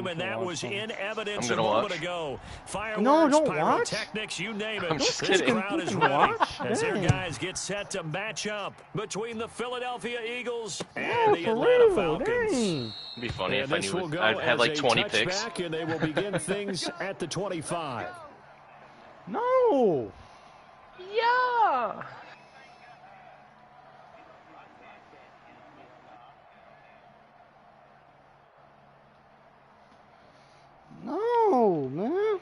game, and that was in evidence a moment ago. Fireworks, no, don't pyrotechnics, you name it. Just this kidding. crowd is ready as their guys get set to match up between the Philadelphia Eagles and the Atlanta Falcons. It'd be funny if I knew I'd have like 20 picks. And they will begin things at the 25. No. Yeah. No, man.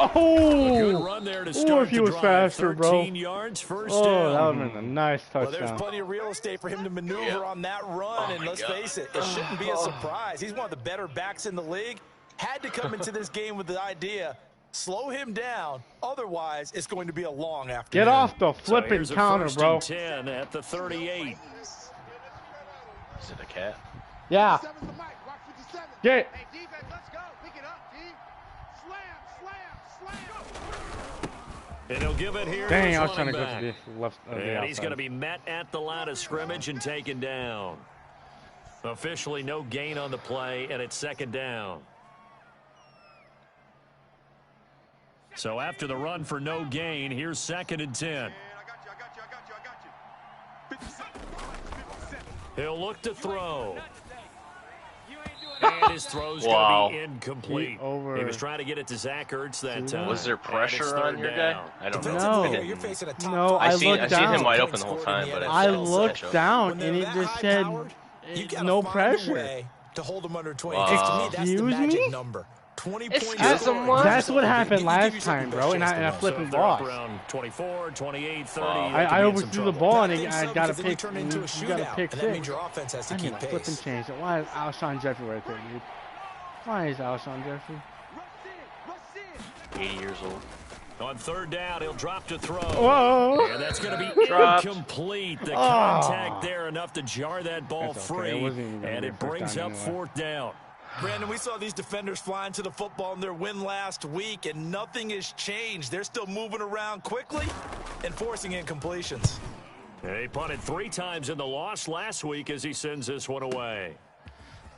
Oh, good run there to start if he was faster, bro. Yards, first down. That would have been a nice touchdown. Well, there's plenty of real estate for him to maneuver on that run, and let's face it, it shouldn't be a surprise. He's one of the better backs in the league. Had to come into this game with the idea, slow him down, otherwise it's going to be a long afternoon. Get off the flipping counter, bro. 10 at the 38. Is it a cat? Yeah. Get. And he'll give it here. Dang, I was trying to go to the left. And he's going to be met at the line of scrimmage and taken down. Officially no gain on the play, and it's second down. So after the run for no gain, here's 2nd and 10. He'll look to throw. And his throw's going to be incomplete. He was trying to get it to Zach Ertz that time. Was there pressure on your guy? I don't know. No. You're facing a top No, I seen him wide open the whole time. But I looked down, and it just said no pressure. To hold him under 20. Wow. To me, that's the magic number. 20 points. That's what happened last time, bro, and I flipping lost. Around 24, 28, 30. I overthrew the ball, and I got a pick. You got a pick six. That means your offense has to keep pace. Flipping change it. Why is Alshon Jeffrey right there, dude? Why is Alshon Jeffrey? 80 years old. On third down, he'll drop to throw. Whoa. And that's going to be incomplete. The contact there enough to jar that ball free. And it brings up fourth down. Brandon, we saw these defenders flying to the football in their win last week, and nothing has changed. They're still moving around quickly and forcing incompletions. He punted 3 times in the loss last week as he sends this one away.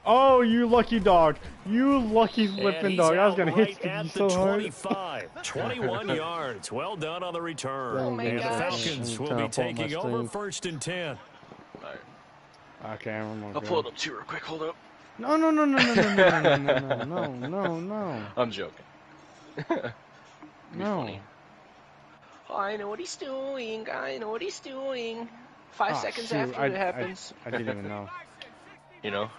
Oh, you lucky dog. You lucky flipping dog. I was going to hit you so hard. 25, 21 yards. Well done on the return. Oh my and gosh. the Falcons will be taking over 1st and 10. All right. Okay, I'll pull it up too real quick. Hold up. No. I'm joking. No. Funny. Oh, I know what he's doing. I know what he's doing. 5 seconds after it happens. I didn't even know. You know?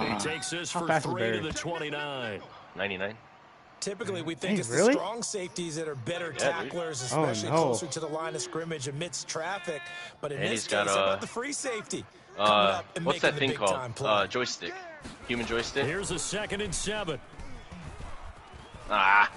He takes this for 3 to the 29. 99. Typically, we think it's the strong safeties that are better tacklers, especially closer to the line of scrimmage amidst traffic. But in this case, how about the free safety? What's that thing called? Joystick. Human joystick? Here's a 2nd and 7. Ah.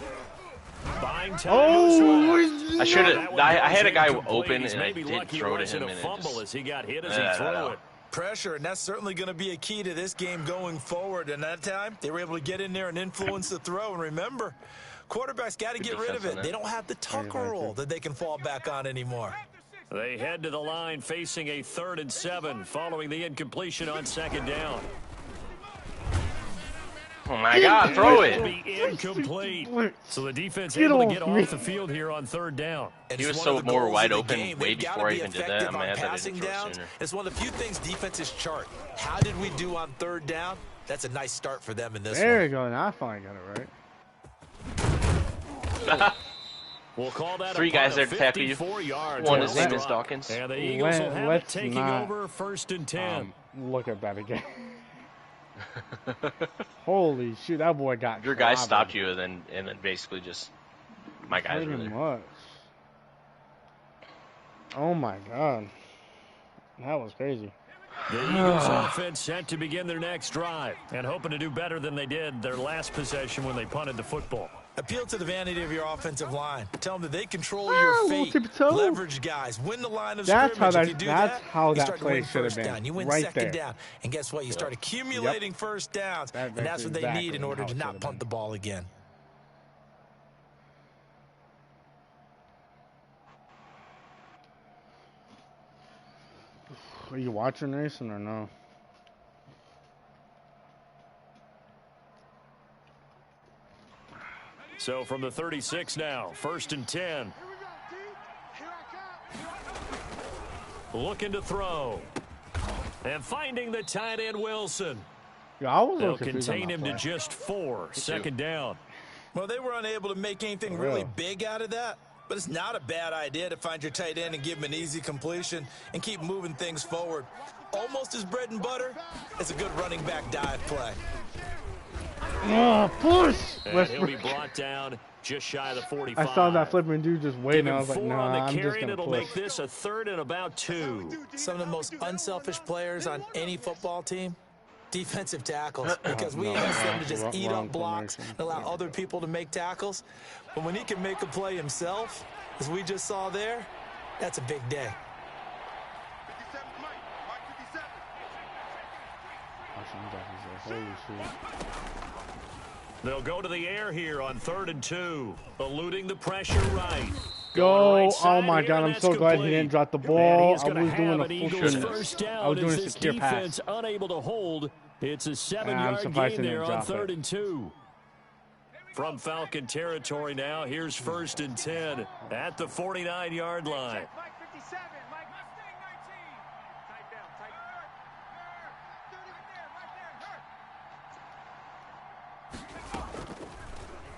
Buying time. I should have. I had a guy open, and I did throw to him, and as he got hit as he threw it. Pressure, and that's certainly going to be a key to this game going forward. And that time, they were able to get in there and influence the throw. And remember, quarterbacks got to get rid of it. They don't have the Tucker rule that they can fall back on anymore. They head to the line facing a 3rd and 7 following the incompletion on 2nd down. Oh my God, throw it. Be incomplete. So the defense able to get off the field here on 3rd down. He was so more wide open way before I even did that. I'm mad that I didn't throw sooner. It's one of the few things defenses chart. How did we do on 3rd down? That's a nice start for them in this one. There you go. Now I finally got it right. We'll call that 3 guys there to tackle you. One his name is Dawkins. And the Eagles will have it taking over 1st and 10. Look at that again. Holy shoot, that boy got your guy stopped you, and then basically just my guys were there. Much. Oh my God, that was crazy. The Eagles offense set to begin their next drive and hoping to do better than they did their last possession when they punted the football. Appeal to the vanity of your offensive line. Tell them that they control your fate. Leverage guys. Win the line of scrimmage. If you do that, you start to win first down. You win second down. And guess what? You start accumulating first downs. And that's what they need in order to not punt the ball again. Are you watching Nathan or no? So from the 36 now, 1st and 10. Looking to throw. And finding the tight end Wilson. Yeah, they'll contain him to just 4. Second down. Well, they were unable to make anything really big out of that. But it's not a bad idea to find your tight end and give him an easy completion and keep moving things forward. Almost as bread and butter as a good running back dive play. Oh, push! And he'll be brought down just shy of the 45. I saw that flipping dude just waiting. I was like, nah, I'm just going to It'll make this a 3rd and about 2. Some of the most unselfish players on any football team, defensive tackles, because we ask them to just eat up blocks and allow other people to make tackles. But when he can make a play himself, as we just saw there, that's a big day. Holy shit. They'll go to the air here on 3rd and 2, eluding the pressure right. Go! Oh my God! I'm so glad he didn't drop the ball. I was doing a full I was doing a secure pass. Unable to hold. It's a 7-yard gain there on 3rd and 2. From Falcon territory now, here's 1st and 10 at the 49-yard line.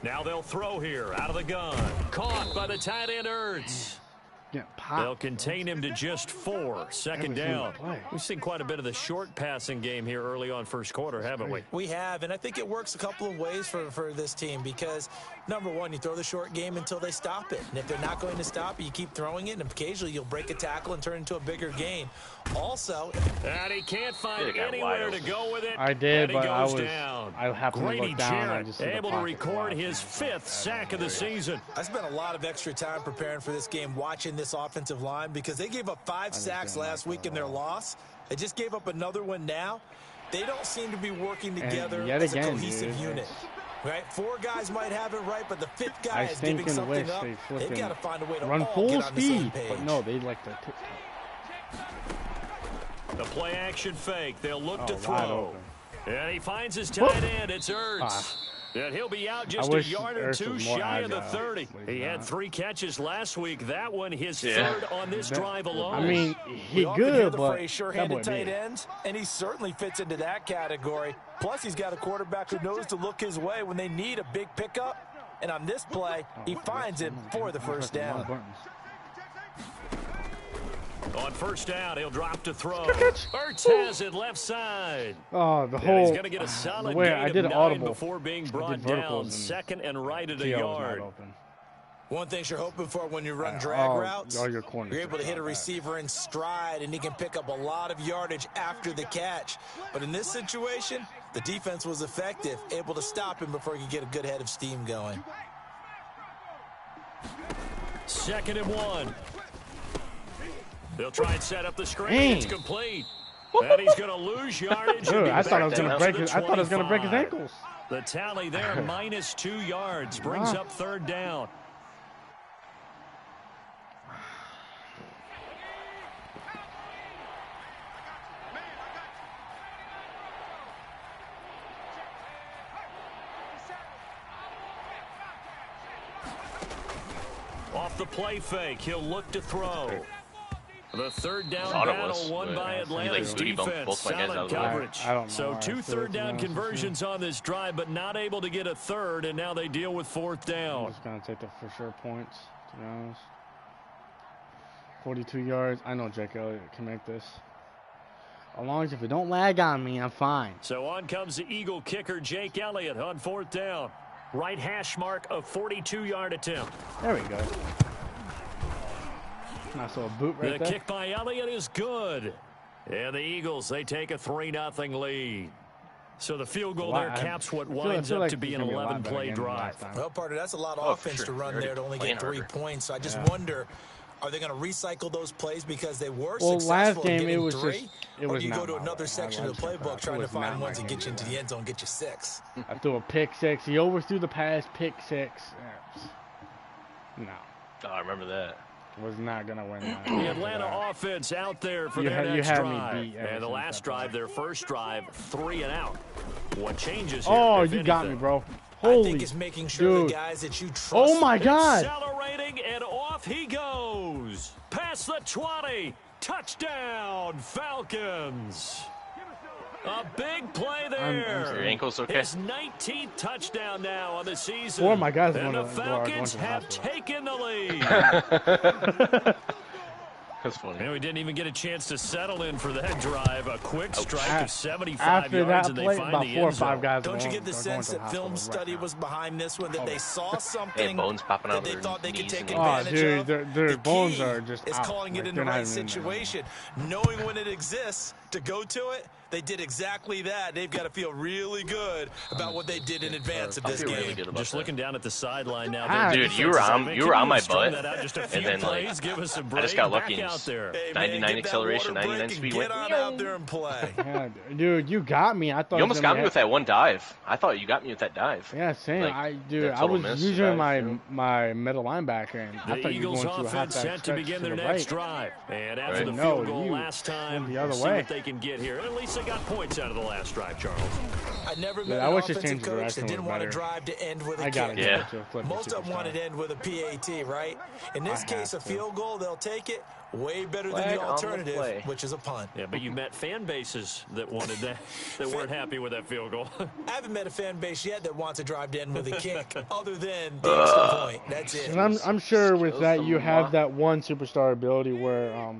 Now they'll throw here out of the gun. Caught by the tight end Ertz. They'll contain him to just 4. Second down. We've seen quite a bit of the short passing game here early on first quarter, haven't we? We have, and I think it works a couple of ways for this team because, number one, you throw the short game until they stop it. And if they're not going to stop it, you keep throwing it, and occasionally you'll break a tackle and turn it into a bigger gain. Also, and he can't find anywhere to go with it. I did, but I happened to look down. Able to record his 5th sack of the season. I spent a lot of extra time preparing for this game, watching this offensive line because they gave up 5 sacks last week in their loss. They just gave up another one now. They don't seem to be working together as a cohesive unit. Right? 4 guys might have it right, but the 5th guy is giving something up. They've got to find a way to run all full get on the same speed. page. But no, they like to the play action fake. They'll look to throw. And he finds his tight end. It's Ertz. And he'll be out just a yard or 2 shy of the 30. He had 3 catches last week. That one his 3rd on this drive alone. I mean, he good, but sure-handed tight ends, and he certainly fits into that category. Plus, he's got a quarterback who knows to look his way when they need a big pickup. And on this play, he finds him for the first down. On first down, he'll drop to throw. Ertz has it left side. Oh, the whole. He's going to get a solid way gain I did of 9 audible before being brought down. 2nd and right at a yard. One thing you're hoping for when you run drag routes, you're able to hit a receiver in stride, and he can pick up a lot of yardage after the catch. But in this situation, the defense was effective, able to stop him before he could get a good head of steam going. 2nd and 1. They'll try and set up the screen. It's complete. And he's going to lose yardage. Dude, I thought I was going to break his. I thought I was going to break his ankles. The tally there, -2 yards, brings up 3rd down. Off the play fake, he'll look to throw. The 3rd down battle won by Atlanta's defense. Solid coverage. So 2 3rd down conversions on this drive, but not able to get a 3rd, and now they deal with 4th down. I'm just going to take the for sure points, to be honest. 42 yards. I know Jake Elliott can make this. As long as if it don't lag on me, I'm fine. So on comes the Eagle kicker, Jake Elliott, on 4th down. Right hash mark of 42-yard attempt. There we go. Nice little boot right there. The kick by Elliott is good. And the Eagles, they take a 3-0 lead. So the field goal there caps what winds up to be an 11-play drive. Well, partner, that's a lot of offense to run there to only get 3 points. So I just wonder, are they going to recycle those plays because they were successful in getting 3? Or do you go to another section of the playbook trying to find ones that get you into the end zone, get you 6? I threw a pick 6. He overthrew the pass, pick 6. No. Oh, I remember that. Was not going to win that. The Atlanta offense out there for their next drive. And the last drive, their first drive, 3 and out. What changes here? Oh, you got me, bro. Holy, I think it's making sure the guys that you trust. Oh, my God. Accelerating, and off he goes. Past the 20. Touchdown, Falcons. A big play there. Your ankle's okay? His 19th touchdown now on the season. 4 of my guys and the Falcons have taken the lead. That's funny. And we didn't even get a chance to settle in for that drive. A quick strike of 75 yards, and they find the end zone. Don't you get the sense that film study was behind this one, that they saw something bones popping out that they thought they could take advantage of? Their bones are just out. It's calling it in the right situation. Knowing when it exists to go to it, they did exactly that. They've got to feel really good about what they did in advance of this game. Really just looking down at the sideline now. Dude, you were on my butt, and then like I just got lucky. 99 acceleration, 99 speed. Get on out there and play. Yeah, dude, you got me. I thought you almost got me with that one dive. I thought you got me with that dive. Yeah, same. Like, I was using my middle linebacker, and I thought you were going to half set to begin their next drive. And after the field goal last time, the other see way. what they can get here. At least they got points out of the last drive, Charles. I never met an offensive coach that didn't want to drive to end with a kick. Yeah. Most of them wanted to end with a PAT, right? In this case, a field goal, they'll take it. Way better than the alternative, which is a punt. Yeah, but you met fan bases that wanted that, that weren't happy with that field goal. I haven't met a fan base yet that wants to drive to end with a kick, other than the extra point. That's it. And I'm sure with that you have that one superstar ability where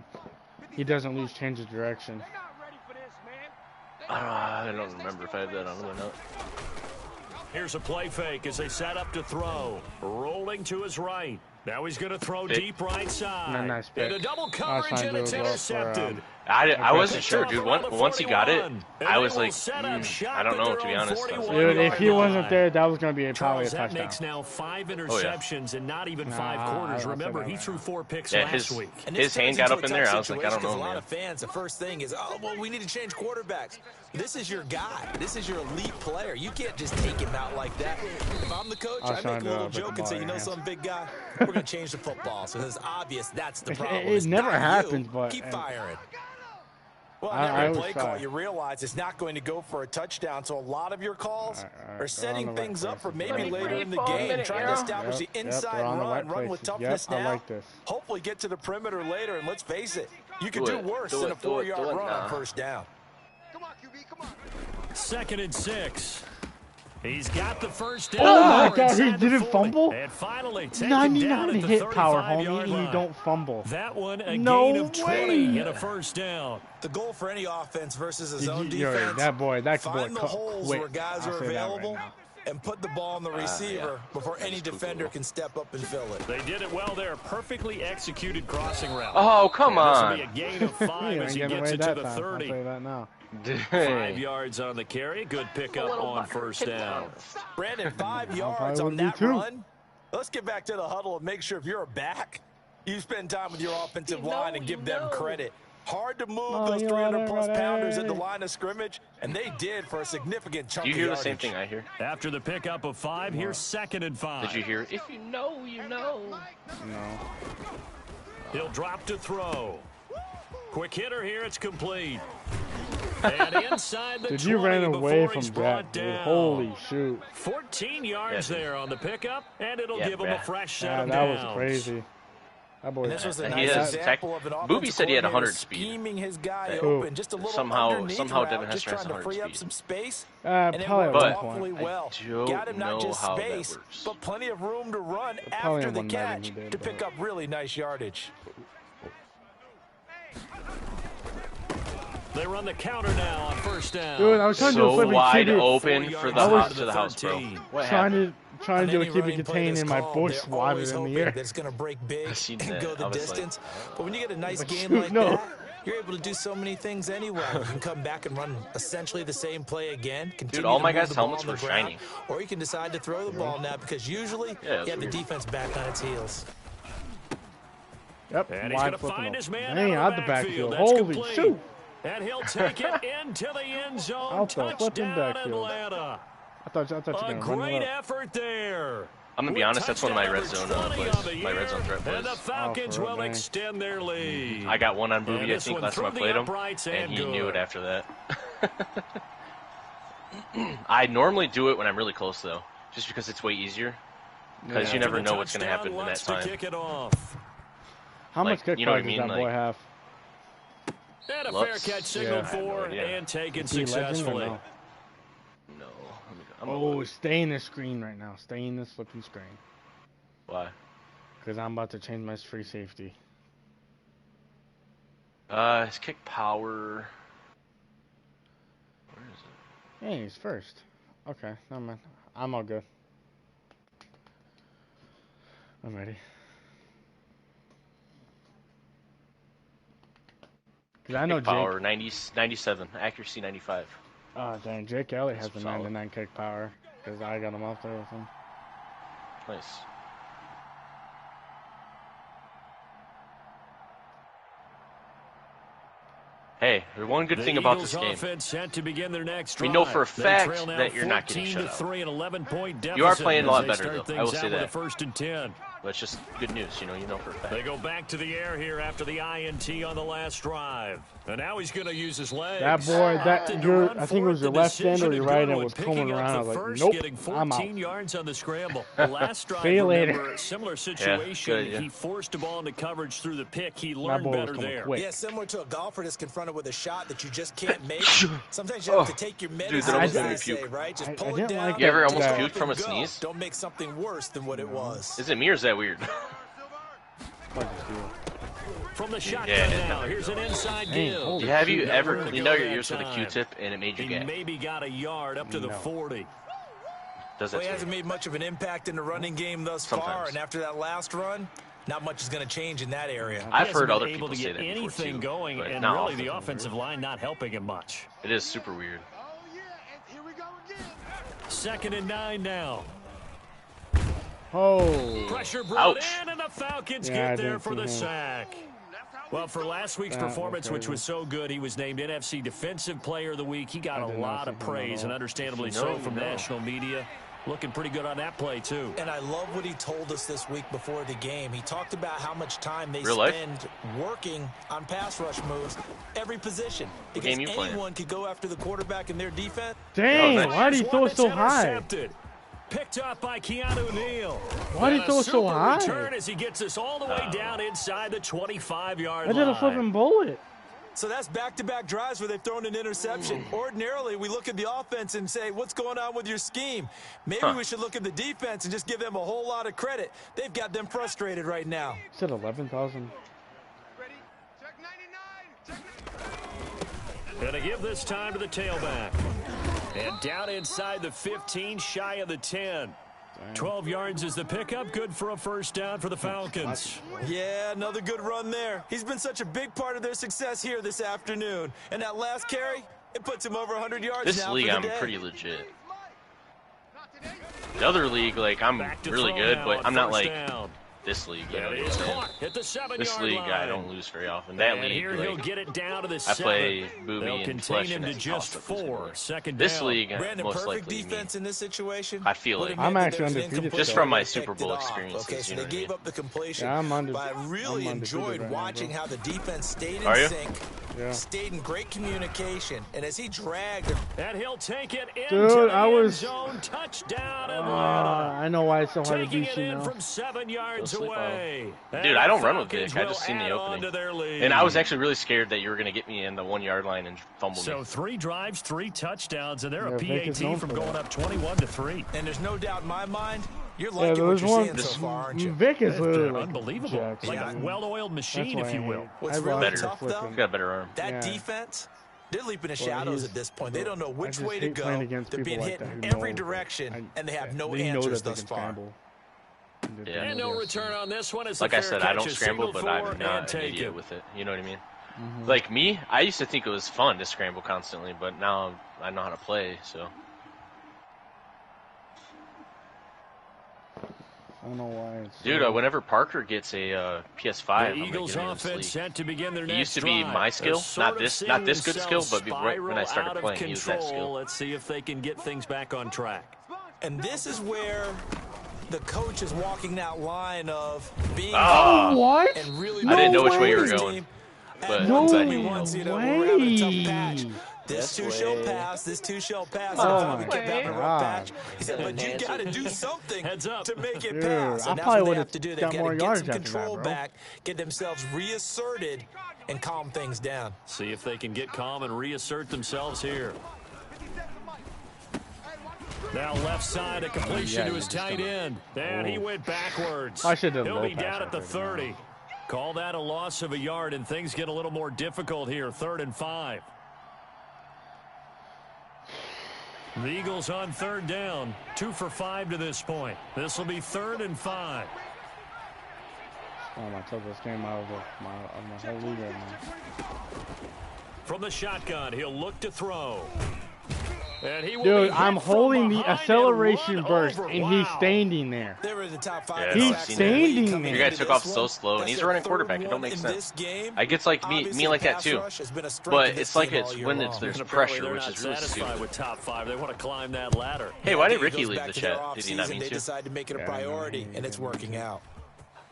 he doesn't lose change of direction. I don't remember if I had that on or not. Here's a play fake as they set up to throw. Rolling to his right. Now he's going to throw deep right side. Nice and a double coverage, and it's intercepted. I wasn't sure, dude. Once he got it, I was like, I don't know, to be honest. Dude, if he wasn't there, that was going to be probably a touchdown. That makes now 5 interceptions and not even 5 quarters. Remember, he threw 4 picks last week. His hand got up in there. I was like, I don't know, man. A lot of fans, the first thing is, oh, well, we need to change quarterbacks. This is your guy. This is your elite player. You can't just take him out like that. If I'm the coach, I make a little joke and say, you know something, big guy? We're going to change the football. So it's obvious that's the problem. It never happens, but keep firing. Well, every play call, you realize it's not going to go for a touchdown, so a lot of your calls are setting things up for maybe later in the game, trying to establish the inside run with toughness now. Hopefully get to the perimeter later, and let's face it, you could do worse than a 4-yard run on first down. Come on, QB, come on. 2nd and 6. He's got the first down. Oh my God, he didn't fumble? And finally, 99 hit power, homie, and you don't fumble. That one, a gain of 20 and a first down. The goal for any offense versus his own defense, find the holes where guys are available and put the ball on the receiver before any defender can step up and fill it. They did it well there. Perfectly executed crossing route. Oh, come on. This will be a gain of 5 as he gets it to the 30. I'll say that now. 5 yards on the carry. Good pickup on first down. Brandon, 5 yards on that run. Let's get back to the huddle and make sure if you're a back, you spend time with your offensive line and give them credit. Hard to move those 300-plus pounders at the line of scrimmage, and they did for a significant chunk of yardage. Do you hear the same thing I hear? After the pickup of 5, here's 2nd and 5. Did you hear it? If you know, you know. No. He'll drop to throw. Quick hitter here. It's complete. And inside the 20 you ran away from that. Holy shoot. 14 yards there on the pickup, and it'll give him a fresh set of that downs. was crazy. That boy, this was a nice example of an Booby said he had 100 speed. Scheming his guy open, just a little somehow route, Devin has just trying to free up speed. some space. Probably it but awfully well. Got him not just space, but plenty of room to run after the catch to pick up really nice yardage. They run the counter now on first down. Dude, I was trying to do a flipping wide QB. open for the house, bro. What happened? Trying to do a QB contain in my bush swatted in the air. That's going to break big and go the distance. Like, but when you get a nice game like that, you're able to do so many things anyway. You can come back and run essentially the same play again. Dude, all my guys' helmets were shiny. Or you can decide to throw the ball now because usually you have the defense back on its heels. Yep, and he's going to find his man out the backfield. Holy shoot. And he'll take it into the end zone. Touchdown, Atlanta. I thought you were going to run it up. Great effort there. I'm going to be honest, that's one of my red zone plays. My red zone threat plays. And the Falcons will extend their lead. I got one on Booby, I think, last time I played him. And he knew it after that. I normally do it when I'm really close, though. Just because it's way easier. Because you never know what's going to happen in that time. How much kick power does that boy have? And a fair catch signaled for and taken successfully. No. Oh, stay in this screen right now. Stay in this flipping screen. Why? Because I'm about to change my free safety. His kick power. Where is it? Hey, he's first. Okay, never mind. I'm all good. I'm ready. I know kick power 97, accuracy 95. Oh, dang. Jake Elliott has the 99 kick power because I got him out there with him. Nice. Hey, there's one good thing about this game. We know for a fact that you're not getting shut out. You are playing a lot better, though. I will say that. But it's just good news, you know for a fact. They go back to the air here after the INT on the last drive. And now he's going to use his legs. That boy, I think it was your left end or your right end was coming around. I was like, nope, getting 14 I'm out. yards on the scramble. The last drive, See you later. remember, similar situation. He forced a ball into coverage through the pick. He learned better there. Quick. Yeah, similar to a golfer that's confronted with a shot that you just can't make. Sometimes you have to take your medicine, dude, that almost made me puke. right? Just pull it down. You ever almost puked from a sneeze? Don't make something worse than what it was. Is it me or is that weird? From the shotgun now, here's an inside deal. Have you ever cleaned out your ears with a Q-tip and it made you gag? He maybe got a yard up to the 40. Well, he hasn't made much of an impact in the running game thus far, and after that last run, not much is going to change in that area. I've heard other people say that before anything too, going, and really the offensive line not helping him much. It is super weird. Second and 9 now. Oh. Pressure brought in, and the Falcons get there for the sack. Well, for last week's performance, which was so good, he was named NFC Defensive Player of the Week. He got a lot of praise, and understandably so, from national media. Looking pretty good on that play, too. And I love what he told us this week before the game. He talked about how much time they spend working on pass rush moves, every position. Because anyone could go after the quarterback in their defense. Dang, why did he throw so high? Picked up by Keanu Neal. Why did he throw so high? Return as he gets us all the way down inside the 25-yard line. I did a flipping bullet. So that's back-to-back drives where they've thrown an interception. Ordinarily, we look at the offense and say, what's going on with your scheme? Maybe we should look at the defense and just give them a whole lot of credit. They've got them frustrated right now. You said 11,000. Gonna give this time to the tailback. And down inside the 15, shy of the 10. 12 yards is the pickup. Good for a first down for the Falcons. Yeah, another good run there. He's been such a big part of their success here this afternoon. And that last carry, it puts him over 100 yards this now league, for the I'm day. pretty legit. The other league, like, I'm really good, but I'm not like this league. You know what I'm saying? This league, I don't lose very often. That league, like, get it down to the I play Booby and Flesh, him and to just 4. Second this down. league, Brandon, most perfect likely defense in this situation. I feel like I'm actually undefeated. Just from my Super Bowl experiences. Okay, so they gave up the completion. Yeah, but I really enjoyed watching how the defense stayed in sync, stayed in great communication, and as he dragged, and he'll take it into the end zone. Touchdown, Atlanta. I know why it's so hard to beat you now. From 7 yards away. Dude, I don't run with Vic. I just seen the opening. And I was actually really scared that you were going to get me in the 1 yard line and fumble me. So 3 drives, 3 touchdowns, and they're a PAT from going up 21-3. And there's no doubt in my mind, you're liking what you're seeing so far, aren't you? Vic is literally unbelievable. Like a well-oiled machine, if you will. What's really tough, though, he's got a better arm. That defense, they're leaping the shadows at this point. They don't know which way to go. They're being hit in every direction, and they have no answers thus far. And no return on this one. Like I said, I don't scramble, but I'm not an idiot with it. You know what I mean? Like me, I used to think it was fun to scramble constantly, but now I know how to play, so. I don't know why. Dude, whenever Parker gets a PS5, the Eagles offense set to begin their next used to be my skill, not this good skill, but right when I started playing, he was that skill. Let's see if they can get things back on track. And this is where the coach is walking that line of being what? And really I didn't know which way you were going. But no way. We're having a tough patch. This two shall pass. This two shall pass. Oh my God. He said, but you got to do something to make it pass. I and probably would have to do. They've got to get some control back, get themselves reasserted, and calm things down. See if they can get calm and reassert themselves here. Now left side, a completion to his tight end. And he went backwards. I should have. He'll be down at the 30. Call that a loss of a yard, and things get a little more difficult here. 3rd and 5. The Eagles on 3rd down. 2 for 5 to this point. This will be 3rd and 5. Oh, I took this game out of my whole league right now. From the shotgun, he'll look to throw. And he will Dude, I'm holding the acceleration burst, and he's standing there. The top 5 he's standing there. Your guy took off so slow, and he's a running quarterback. It don't make sense. I get like me like that too. But it's like when there's pressure, which is really stupid. With top 5, they want to climb that ladder. Hey, why did Ricky leave the chat? Did he not mean to? They decide to make it a priority, and it's working out.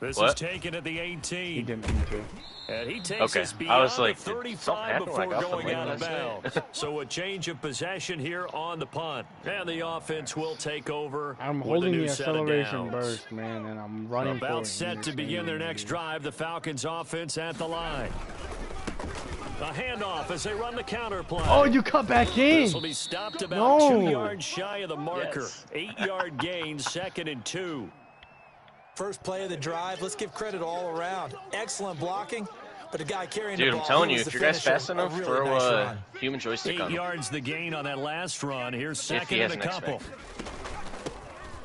This is taken at the 18. He didn't mean to. And he takes us beyond the 35 before going out of bounds. So a change of possession here on the punt. And the offense will take over. I'm holding the acceleration burst, man, and I'm running about set to begin their next drive. The Falcons offense at the line. A handoff as they run the counter play. Oh, you cut back in. This will be stopped about 2 yards shy of the marker. 8-yard gain, 2nd and 2. First play of the drive. Let's give credit all around. Excellent blocking, but a guy carrying the ball. Dude, I'm telling you, if your guy's fast enough, throw a human joystick on him. 8 yards the gain on that last run. Here's 2nd and a couple.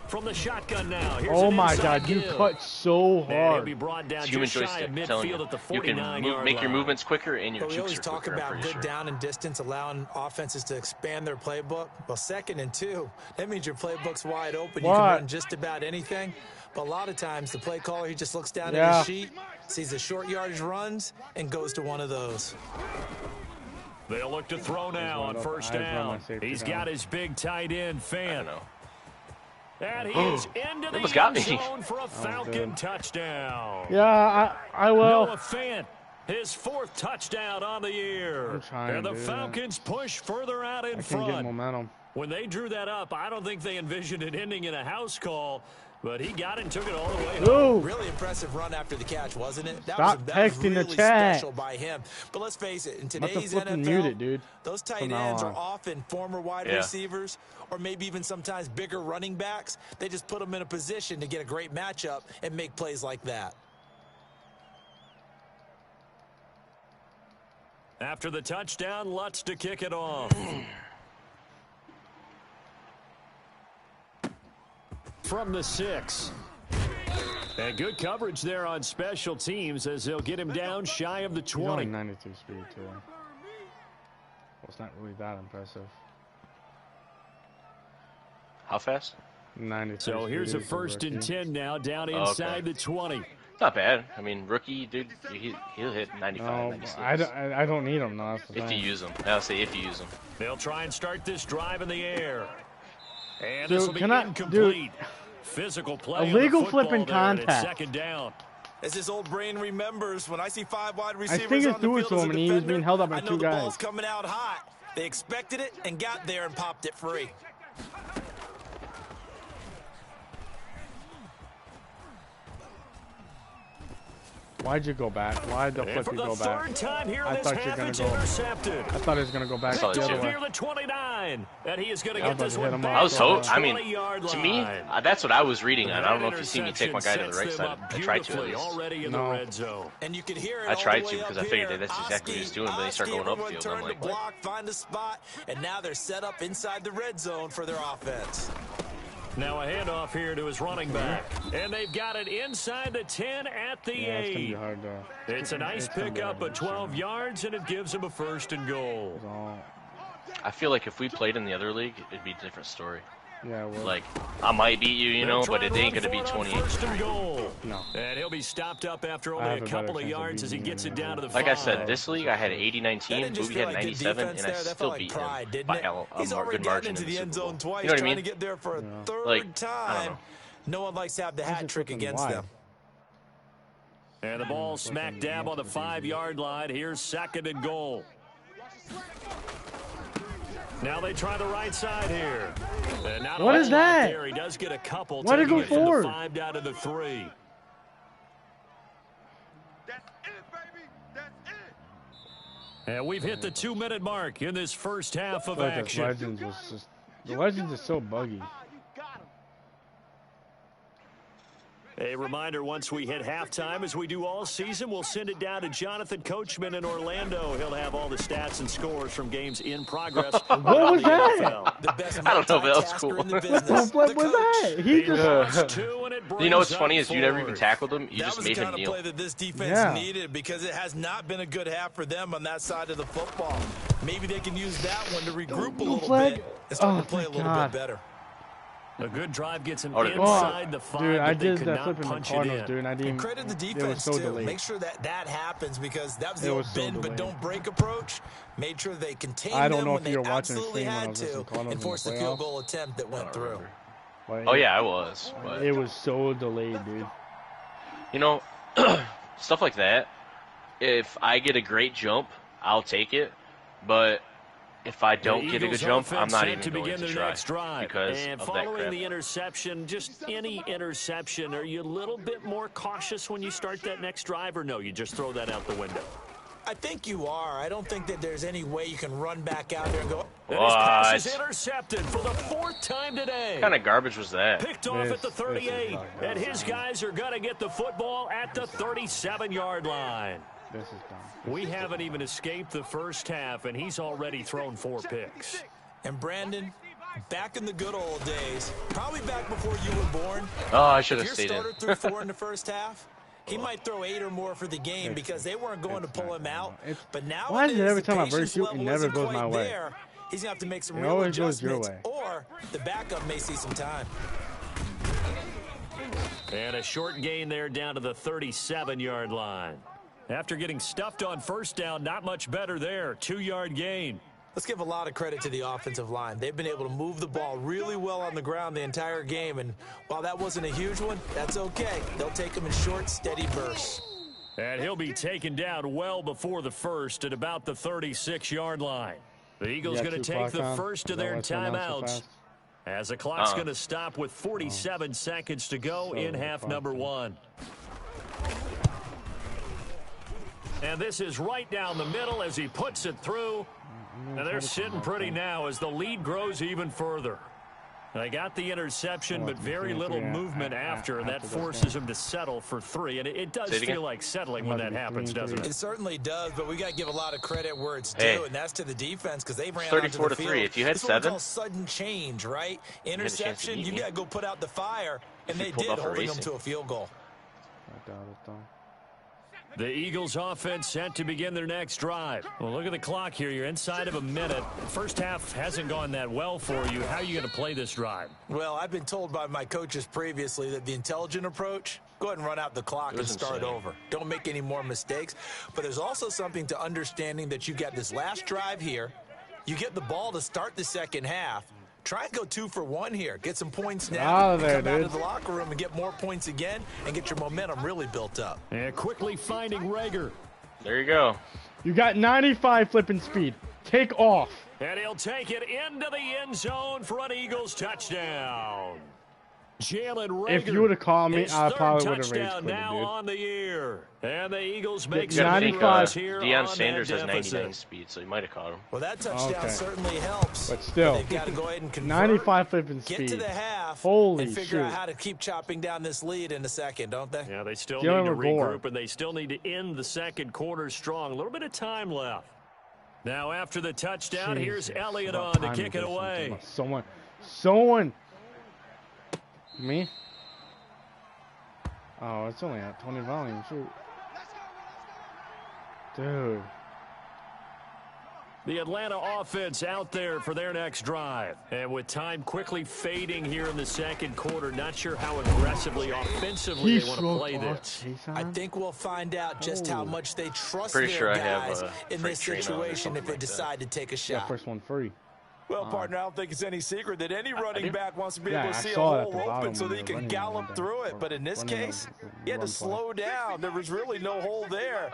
From the shotgun now. Here's oh my God, you cut so hard. Be brought down human joystick, I'm telling you. You can make your movements quicker and your jukes are quicker. Talk about good down and distance, allowing offenses to expand their playbook. Well, 2nd and 2, that means your playbook's wide open. You can run just about anything. But a lot of times, the play caller, he just looks down at his sheet, sees the short yardage runs, and goes to one of those. They'll look to throw now on 1st down. He's got his big tight end, Fan. And he is into the end zone for a Falcon touchdown. Yeah, I will. Noah Fant, his 4th touchdown on the year. And the Falcons push further out in front. Get momentum. When they drew that up, I don't think they envisioned it ending in a house call. But he got it and took it all the way home. Really impressive run after the catch, wasn't it? That was texting really the chat. Special by him. But let's face it, in today's NFL, muted, dude. Those tight ends are often former wide receivers or maybe even sometimes bigger running backs. They just put them in a position to get a great matchup and make plays like that. After the touchdown, Lutz to kick it off. From the 6. And good coverage there on special teams as they'll get him down shy of the 20. He's only 92 speed, too. Well, it's not really that impressive. How fast? 92. So here's a 1st and 10 now, down inside the 20. It's not bad. I mean, rookie, dude, he'll hit 95, 96. I don't need him, though. If you use him. I'll say if you use him. They'll try and start this drive in the air. And dude, this will be incomplete. Physical play. Illegal flipping contact. 2nd down. As his old brain remembers, when I see 5 wide receivers I think it's through to him, and he was being held up by 2 guys. I know the ball's coming out hot. They expected it and got there and popped it free. Why'd you go back? Why'd the flip you go back? I thought you were going to go. I thought he was going to go back the other way. The 29, and he is going to get this one back. I was so, I mean, to me, that's what I was reading on. I don't know if you see me take my guy to the right side. I tried to at least. No. And you could hear it I tried to because I figured that's exactly what he was doing, but they start going upfield. I'm like, block, find a spot, and now they're set up inside the red zone for their offense. Now a handoff here to his running back. And they've got it inside the 10 at the 8. It's a nice pickup of 12 yards, and it gives him a 1st and goal. I feel like if we played in the other league, it'd be a different story. Yeah, well, like, I might beat you, you know, but it ain't going to be 28. No. And he'll be stopped up after only a couple of yards as he gets it down to the 5. Like I said, this league, I had 80-19, Booby had 97, and I still beat him by a more good margin in the Super Bowl. You know what I mean? To get there for a like, time. No one likes to have the hat trick against them. And the ball smack dab on the 5-yard line. Here's 2nd and goal. Now they try the right side here. What is that? There. He does get a couple. Why did he go forward? From the 5 down to the 3. That's it, baby. That's it. And we've hit the 2-minute mark in this first half of action. The Legends is so buggy. A reminder, once we hit halftime, as we do all season, we'll send it down to Jonathan Coachman in Orlando. He'll have all the stats and scores from games in progress. What was that? I don't know if that was cool. What was that? He just... You know what's funny is you never even tackled him. You just made him kneel. That was the kind of play that this defense needed because it has not been a good half for them on that side of the football. Maybe they can use that one to regroup a little bit and start to play a little bit better. A good drive gets him inside the 5. Dude, I did that flip in the Cardinals, dude, and I didn't. Credit the defense, too. Delayed. Make sure that happens because that was the old bend but don't break approach. Made sure they contained them when they absolutely had to and forced the field goal attempt that went through. Oh, yeah, I was. But it was so delayed, dude. You know, stuff like that, if I get a great jump, I'll take it. But if I don't get a good jump, I'm not even going to try because and of following that crap. the interception, just any interception, are you a little bit more cautious when you start that next drive, or no, you just throw that out the window? I think you are. I don't think that there's any way you can run back out there and go. His pass is intercepted for the 4th time today. What kind of garbage was that? Picked off at the 38, and his guys are going to get the football at the 37-yard line. This is dumb. We haven't even escaped the first half, and he's already thrown 4 picks. And Brandon, back in the good old days, probably back before you were born. Oh, I should have stayed in. If your starter threw 4 in the first half, he might throw 8 or more for the game because they weren't going to pull him out. But now, why is it every time I verse you, it never goes my way? He's going to have to make some real adjustments, or the backup may see some time. And a short gain there down to the 37-yard line. After getting stuffed on first down, not much better there. 2-yard gain. Let's give a lot of credit to the offensive line. They've been able to move the ball really well on the ground the entire game, and while that wasn't a huge one, that's okay. They'll take them in short, steady bursts. And he'll be taken down well before the first at about the 36-yard line. The Eagles going to take the first of their timeouts as the clock's going to stop with 47 seconds to go in half number 1. And this is right down the middle as he puts it through. And they're sitting pretty now as the lead grows even further. They got the interception, but very little movement after, and that forces him to settle for 3. And it does feel like settling when that happens, doesn't it? It certainly does, but we got to give a lot of credit where it's due, and that's to the defense because they ran 34 to 3. If you had 7, it's sudden change, right? Interception, you got to go put out the fire, and they did, holding them to a field goal. The Eagles offense set to begin their next drive. Well, look at the clock here. You're inside of a minute. The first half hasn't gone that well for you. How are you going to play this drive? Well, I've been told by my coaches previously that the intelligent approach, go ahead and run out the clock and start over. Don't make any more mistakes. But there's also something to understanding that you got this last drive here. You get the ball to start the second half. Try and go 2 for 1 here. Get some points now. Come out of the locker room and get more points again and get your momentum really built up. And quickly finding Rager. There you go. You got 95 flipping speed. Take off. And he'll take it into the end zone for an Eagles touchdown. Jalen Rager. If you would have called me, I probably would have raged now on the year. And the Eagles make 95 here. Deion Sanders has 99 speed, so he might have caught him. Well, that touchdown certainly helps. But still, they've got to go ahead and convert, 95 flipping speed. Get to the half and figure out how to keep chopping down this lead in a second, don't they? Yeah, they still need to regroup, and they still need to end the second quarter strong. A little bit of time left. Now, after the touchdown, here's Elliott on to kick it away. Someone. Me? Oh, it's only at 20 volume. Shoot. Dude. The Atlanta offense out there for their next drive. And with time quickly fading here in the second quarter, not sure how aggressively, offensively they want to play this. I think we'll find out just how much they trust their guys in this situation if they decide to take a shot. Yeah, first one free. Well, partner, I don't think it's any secret that any running back wants to be able to see a hole open so that he can gallop through it. But in this case, he had to slow down. There was really no hole there.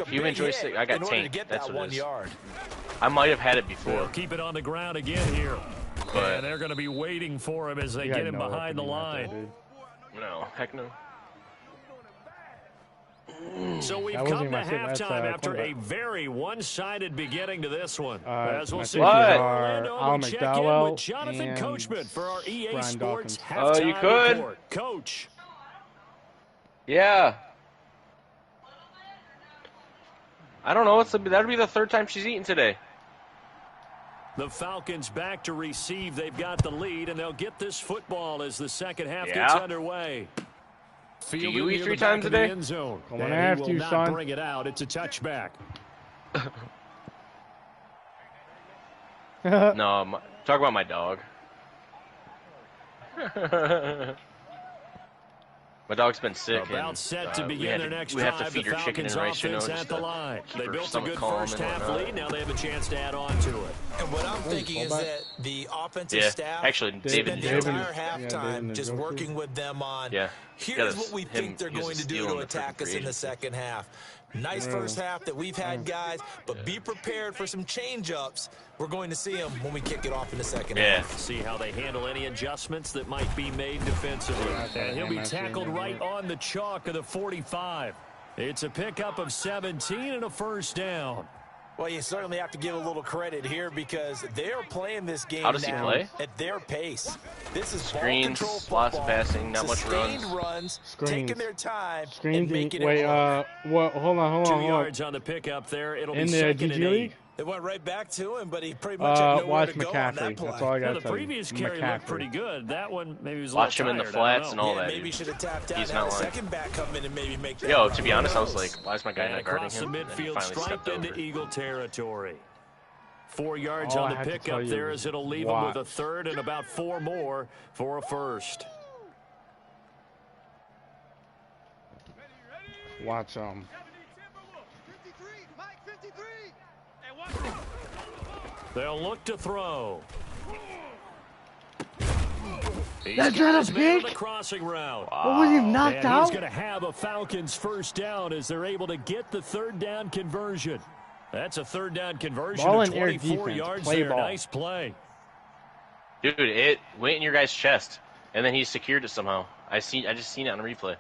Human joystick. I got tanked. That's what it is. I might have had it before. They'll keep it on the ground again here. But and they're going to be waiting for him as they get him behind the line. No, heck no. So we've come to halftime after a very one-sided beginning to this one. As we'll see, Al McDowell with Jonathan Coachman for our EA Sports halftime you could. report. Coach. Yeah. I don't know. That'll be the third time she's eaten today. The Falcons back to receive. They've got the lead, and they'll get this football as the second half gets underway. Do you eat 3 times a day? Coming after you, son. Bring it out. It's a touchback. No, talk about my dog. My dog's been sick. About set to begin their next drive. We have to feed her chicken and rice, you know, just at the line. Keep they her built a good calm first half lead. Now they have a chance to add on to it. And what I'm thinking is that the offensive staff spent the entire halftime just working with them on here's what we think they're going to do to attack us in the second half. Nice first half that we've had, guys, but be prepared for some change-ups. We're going to see them when we kick it off in the second half. See how they handle any adjustments that might be made defensively. And he'll be tackled right on the chalk of the 45. It's a pickup of 17 and a first down. Well, you certainly have to give a little credit here because they're playing this game How does he play? At their pace. This is screens, ball control lots of passing, not much runs, taking their time and making it work. Hold on. 2 yards on the pickup there. It'll be in the second and 8. It went right back to him, but he pretty much had nowhere to go on that play. That's all I got to The previous carry looked pretty good. That one maybe was a Watch him little in the flats and all that. Maybe should have tapped out. He's not lying. Second back come in and maybe make that. Yo, to be honest, I was like, why is my guy not guarding across him? the midfield, striped into Eagle territory. 4 yards all on the pickup there as it'll leave him with a third and about 4 more for a first. Watch They'll look to throw. That's not a pick. The crossing route. What was he knocked out? He's going to have a Falcons first down as they're able to get the third down conversion. That's a third down conversion ball to 24 yards there. Nice play. Dude, it went in your guy's chest, and then he secured it somehow. I just seen it on a replay.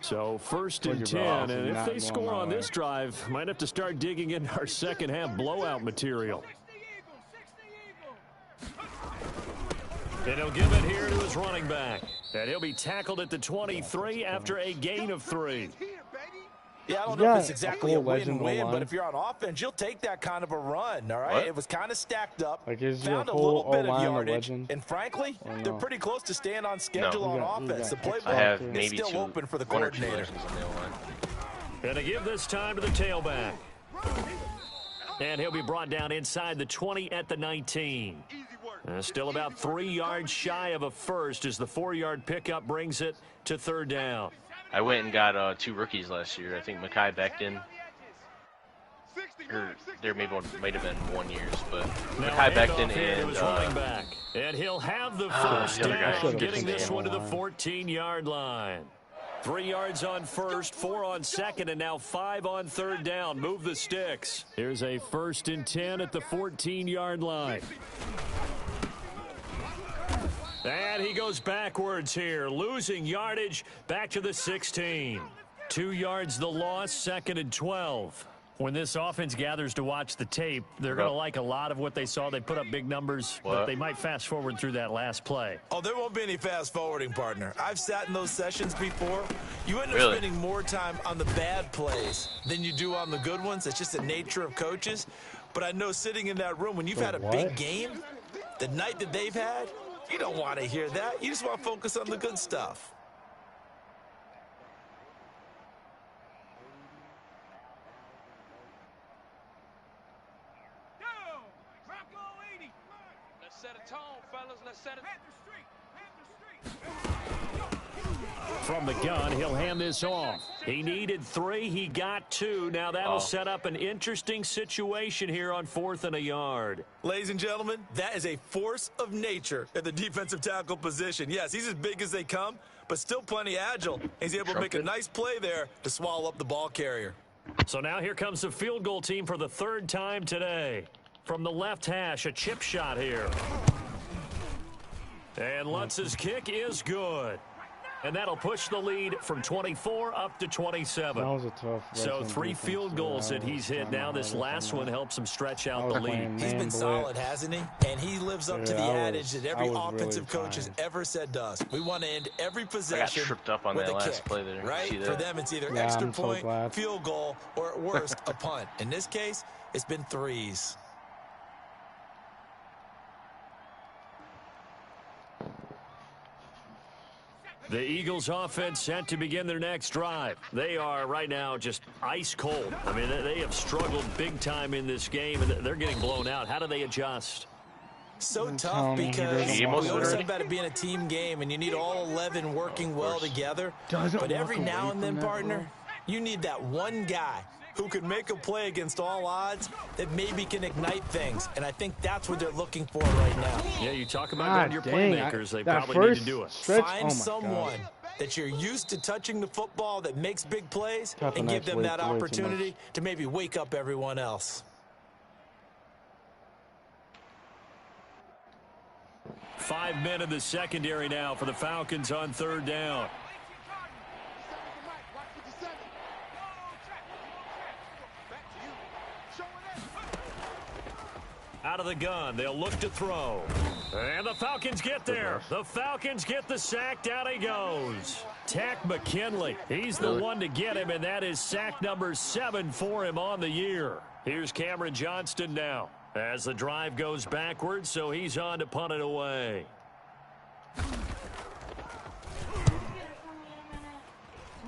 So first and 10, and if they score on this drive, might have to start digging into our second half blowout material. And he'll give it here to his running back. And he'll be tackled at the 23 after a gain of 3. Yeah, I don't know if it's exactly a win-win, but if you're on offense, you'll take that kind of a run, all right? What? It was kind of stacked up, found a little bit of yardage, and frankly, they're pretty close to staying on schedule on offense. The playbook is still open for the coordinator. And to give this time to the tailback. And he'll be brought down inside the 20 at the 19. Still about 3 yards shy of a first as the 4-yard pickup brings it to third down. I went and got 2 rookies last year. I think Mekhi backed in. Or there might have been 1 year, but Mekhi backed in and running back. And he'll have the first down, getting this one to the 14-yard line. 3 yards on first, 4 on second, and now 5 on third down. Move the sticks. Here's a 1st and 10 at the 14-yard line. And he goes backwards here, losing yardage back to the 16. 2 yards the loss, 2nd and 12. When this offense gathers to watch the tape, they're going to like a lot of what they saw. They put up big numbers, but they might fast forward through that last play. Oh, there won't be any fast forwarding, partner. I've sat in those sessions before. You end up spending more time on the bad plays than you do on the good ones. It's just the nature of coaches. But I know sitting in that room, when you've had a big game, the night that they've had, You don't want to hear that. You just want to focus on the good stuff. Let's set a tone, fellas. Let's set it. From the gun, he'll hand this off. He needed 3. He got 2. Now that'll set up an interesting situation here on 4th and a yard. Ladies and gentlemen, that is a force of nature at the defensive tackle position. Yes, he's as big as they come, but still plenty agile. He's able to make a nice play there to swallow up the ball carrier. So now here comes the field goal team for the 3rd time today. From the left hash, a chip shot here. And Lutz's kick is good. And that'll push the lead from 24 up to 27. That was a tough. So 3 field goals that he's hit. Now this last one helps him stretch out the lead. He's been solid, hasn't he? And he lives up to the adage that every offensive coach has ever said to us. We want to end every possession I got tripped up on with that a last kick, play there. right? For them, it's either extra point, field goal, or at worst, a punt. In this case, it's been 3s. The Eagles offense set to begin their next drive. They are right now just ice cold. I mean, they have struggled big time in this game, and they're getting blown out. How do they adjust? So tough because we always talk about it being a team game, and you need all 11 working well together. But every now and then, partner, you need that one guy who can make a play against all odds that maybe can ignite things. And I think that's what they're looking for right now. Yeah, you talk about your playmakers. They probably need to do it. Find someone that you're used to touching the football that makes big plays and give them that opportunity to maybe wake up everyone else. 5 men in the secondary now for the Falcons on 3rd down. Out of the gun, they'll look to throw. And the Falcons get there. The Falcons get the sack. Down he goes. Tack McKinley. He's the one to get him, and that is sack number 7 for him on the year. Here's Cameron Johnston now as the drive goes backwards, so he's on to punt it away. I'm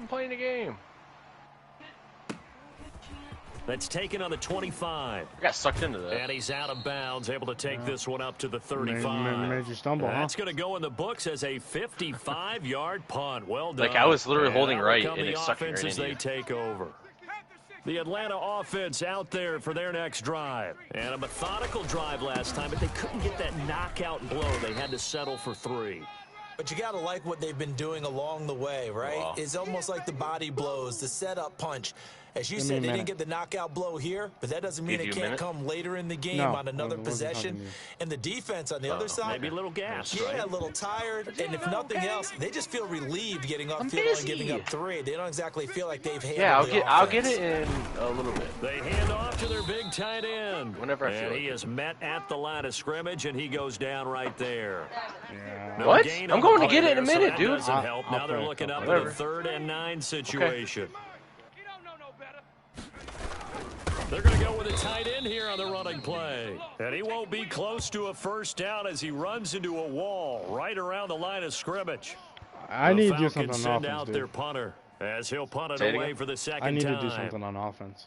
playing the game. That's taken on the 25. I got sucked into that. And he's out of bounds, able to take this one up to the 35. Made you stumble, That's going to go in the books as a 55-yard punt. Well done. Like, I was literally holding right, and it sucked me right as they take over. The Atlanta offense out there for their next drive. And a methodical drive last time, but they couldn't get that knockout blow. They had to settle for 3. But you got to like what they've been doing along the way, right? Wow. It's almost like the body blows, the setup punch. As you said, they didn't get the knockout blow here, but that doesn't mean it can't come later in the game on another possession. And the defense on the other side, maybe a little gas, yeah, a little tired. And if nothing else, they just feel relieved getting up field and giving up 3. They don't exactly feel like they've handled I'll get it in a little bit. They hand off to their big tight end. Whenever I feel he is met at the line of scrimmage, and he goes down right there. Yeah. What? I'm going to get it in a minute, so dude. Doesn't help. Now they're looking up at a 3rd and 9 situation. Okay. They're going to go with a tight end here on the running play. And he won't be close to a first down as he runs into a wall right around the line of scrimmage. I need to do something on send offense, out dude. their punter as he'll punt it away for the second time. I need to do something on offense.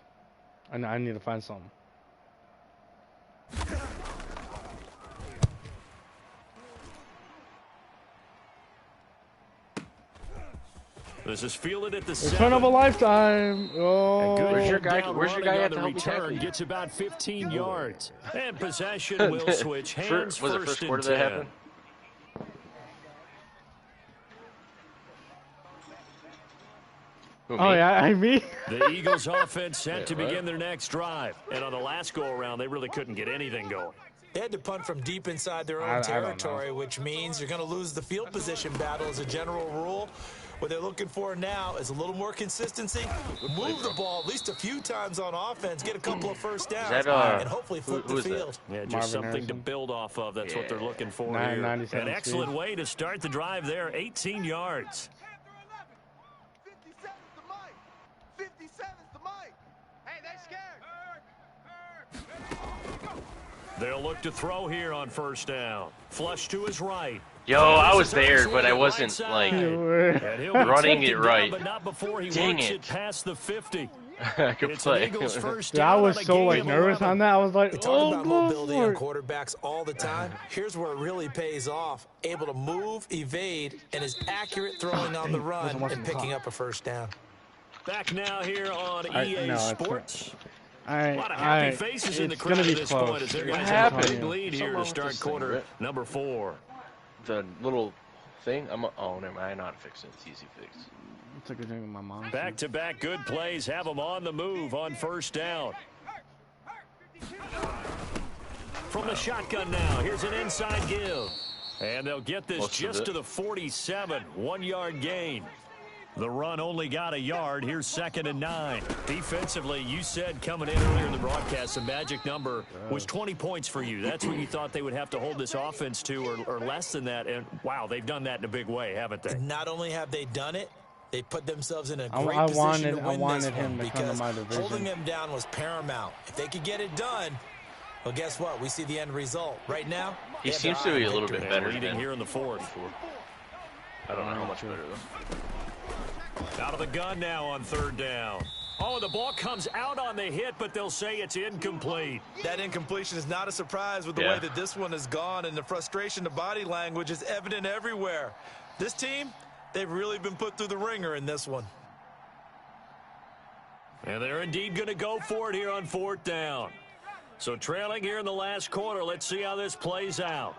I need to find something. This is fielded at the 7. Turn of a lifetime. Oh. Where's your guy at the return? Gets about 15 yards. And possession will switch hands. Was it first quarter that happened? Oh, yeah, I mean. The Eagles offense set to begin their next drive. And on the last go-around, they really couldn't get anything going. They had to punt from deep inside their own territory, which means you're going to lose the field position battle as a general rule. What they're looking for now is a little more consistency, move the ball at least a few times on offense, get a couple of first downs, and hopefully flip the field. Yeah, just something to build off of. That's what they're looking for here. An excellent way to start the drive there, 18 yards. 57's the mic. Hey, they scared. They'll look to throw here on first down. Flush to his right. Yo, I was there, but I wasn't, like, running it right. Dang it. Past the 50. I could play. Dude, I was so, like, nervous on that. I was like, we talk about mobility on quarterbacks all the time. Here's where it really pays off. Able to move, evade, and is accurate throwing on the run and picking up a first down. Back now here on EA Sports. A lot of happy faces in the crowd at this point as they're going to have a big lead here to start quarter number 4. The little thing? Oh, never mind. I know how to fix it. It's easy fix. It's like a thing with my mom. Back-to-back good plays have them on the move on first down. From the shotgun now, here's an inside give. And they'll get this just to the 47. 1-yard gain. The run only got a yard. Here's 2nd and 9. Defensively, you said coming in earlier in the broadcast, the magic number was 20 points for you. That's what you thought they would have to hold this offense to, or less than that. And, wow, they've done that in a big way, haven't they? Not only have they done it, they put themselves in a great position to win this one because holding them down was paramount. If they could get it done, well, guess what? We see the end result. Right now, he seems to be a little bit better leading here in the 4th. I don't know how much better, though. Out of the gun now on 3rd down. Oh, the ball comes out on the hit, but they'll say it's incomplete. That incompletion is not a surprise with the way that this one has gone, and the frustration, the body language is evident everywhere. This team, they've really been put through the ringer in this one. And they're indeed going to go for it here on 4th down. So trailing here in the last quarter, let's see how this plays out.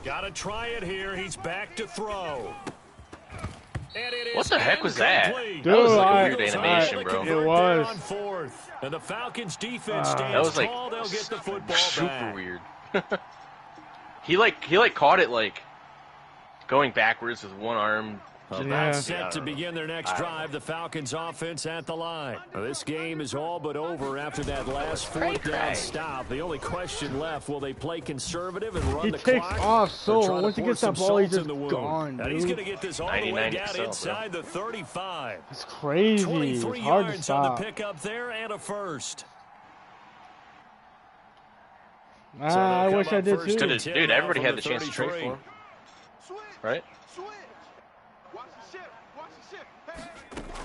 Got to try it here. He's back to throw. What the heck was that? Dude, that was like a weird animation, bro. It was. On 4th. And the Falcons defense stands tall. They'll get the football super back. Weird. he like caught it like going backwards with one arm. About set to begin their next drive. The Falcons offense at the line. Now, this game is all but over after that last 4th down stop. The only question left, will they play conservative and run the clock? He takes off so once he gets that ball, he's just gone, dude. And he's going to get this all the way down inside the 35. It's crazy. 23 it's hard yards to stop. on the pickup there and a first. I wish I did too. Dude, everybody had the chance to trade for him. Right?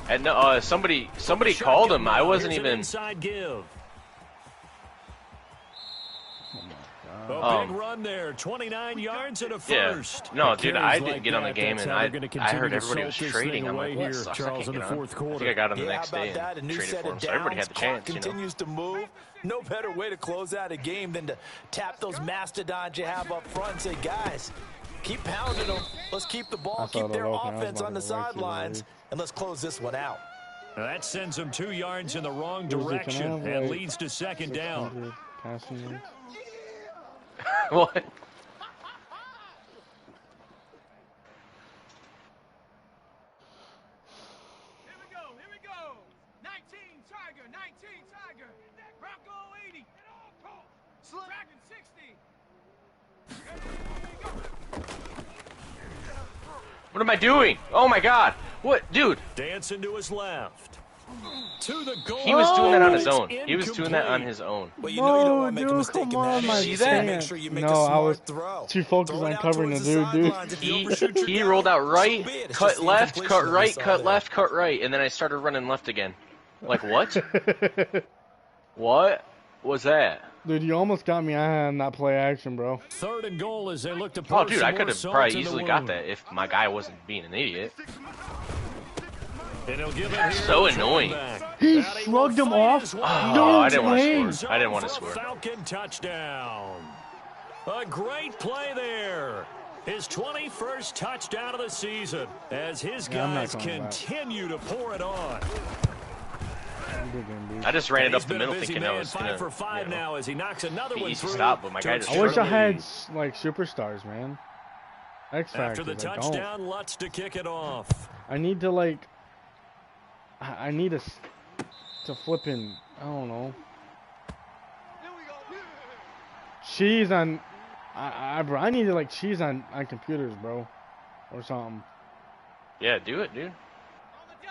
And somebody called him. I wasn't even. Give. A big run there, 29 yards and a first. No, dude, I didn't get on the game, and I heard everybody was trading. I'm like, what sucks? I can't get on. I think I got on the next day and traded for him, so everybody had the chance. Continues to move. No better way to close out a game than to tap those mastodons you have up front and say, guys, keep pounding them. Let's keep the ball, keep their offense on the sidelines, and let's close this one out. Now that sends them 2 yards in the wrong direction and leads to 2nd down. What? Here we go. 19 Tiger, 19 Tiger. Bronco 80. Dragon 60. What am I doing? Oh my God! What, dude? Dancing to his left. To the goal. He was doing that on his own. He was doing that on his own. Well, you know you don't want to make a mistake in that. See that? Make sure you make a smart throw. Too focused on covering the dude. He rolled out right, cut left, cut right, cut left, cut right, and then I started running left again. Like, what? What was that? Dude, you almost got me on that play action, bro. 3rd and goal as they look to Oh, dude, I could have probably easily got that if my guy wasn't being an idiot. So annoying. He shrugged him off. Oh, I didn't want to score. I didn't want to score. Falcon touchdown. A great play there. His 21st touchdown of the season as his guys continue to pour it on. I just ran it up the middle thinking I was going to now as he knocks another one through. Stop, but my guy just I wish I had like superstars, man. X Factor. After the touchdown, Lutz to kick it off. I need to like. I need to flip in. I don't know. Cheese on. I need to like cheese on computers, bro, or something. Yeah, do it, dude.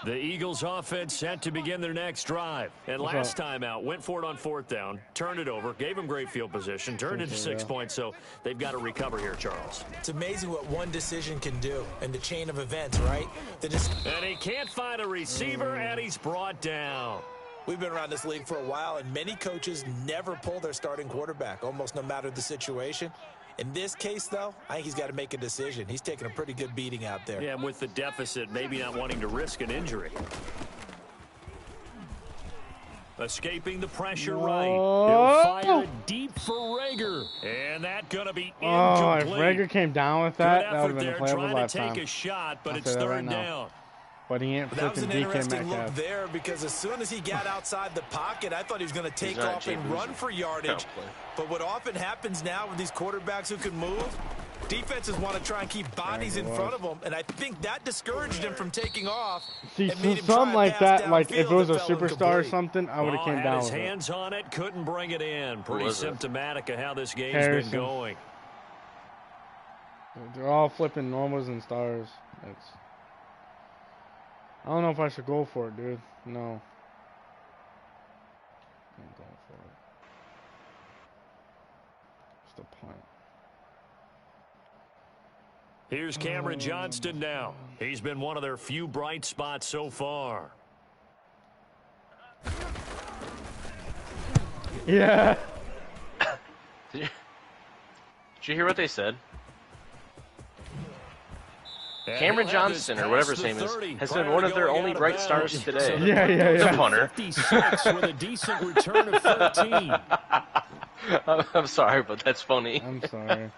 The Eagles offense set to begin their next drive. And last time out, went for it on 4th down, turned it over, gave them great field position, turned it to 6 points, so they've got to recover here, Charles. It's amazing what one decision can do in the chain of events, right? And he can't find a receiver, and he's brought down. We've been around this league for a while, and many coaches never pull their starting quarterback, almost no matter the situation. In this case, though, I think he's got to make a decision. He's taking a pretty good beating out there. Yeah, and with the deficit, maybe not wanting to risk an injury. Escaping the pressure right. He'll fire it deep for Rager. And that's going to be incomplete. Oh, if Rager came down with that, that would have been a playable last time. Trying to take a shot, but it's 3rd down. But he ain't that was an interesting Metcalf. look there because as soon as he got outside the pocket, I thought he was going to take off and run for yardage. But what often happens now with these quarterbacks who can move, defenses want to try and keep bodies in front of them, and I think that discouraged him from taking off. See, something like that, like if it was a superstar or something, I would have came down with it. His hands on it, couldn't bring it in. Pretty symptomatic of how this game's been going. They're all flipping normals and stars. I don't know if I should go for it, dude. No. I'm going for it. What's the point? Here's Cameron Johnston now. He's been one of their few bright spots so far. Yeah. Did you hear what they said? Cameron Johnston, or whatever his name is, has been one of their only bright stars today. Yeah. The punter. 56 with a decent return of 13. I'm sorry, but that's funny. I'm sorry.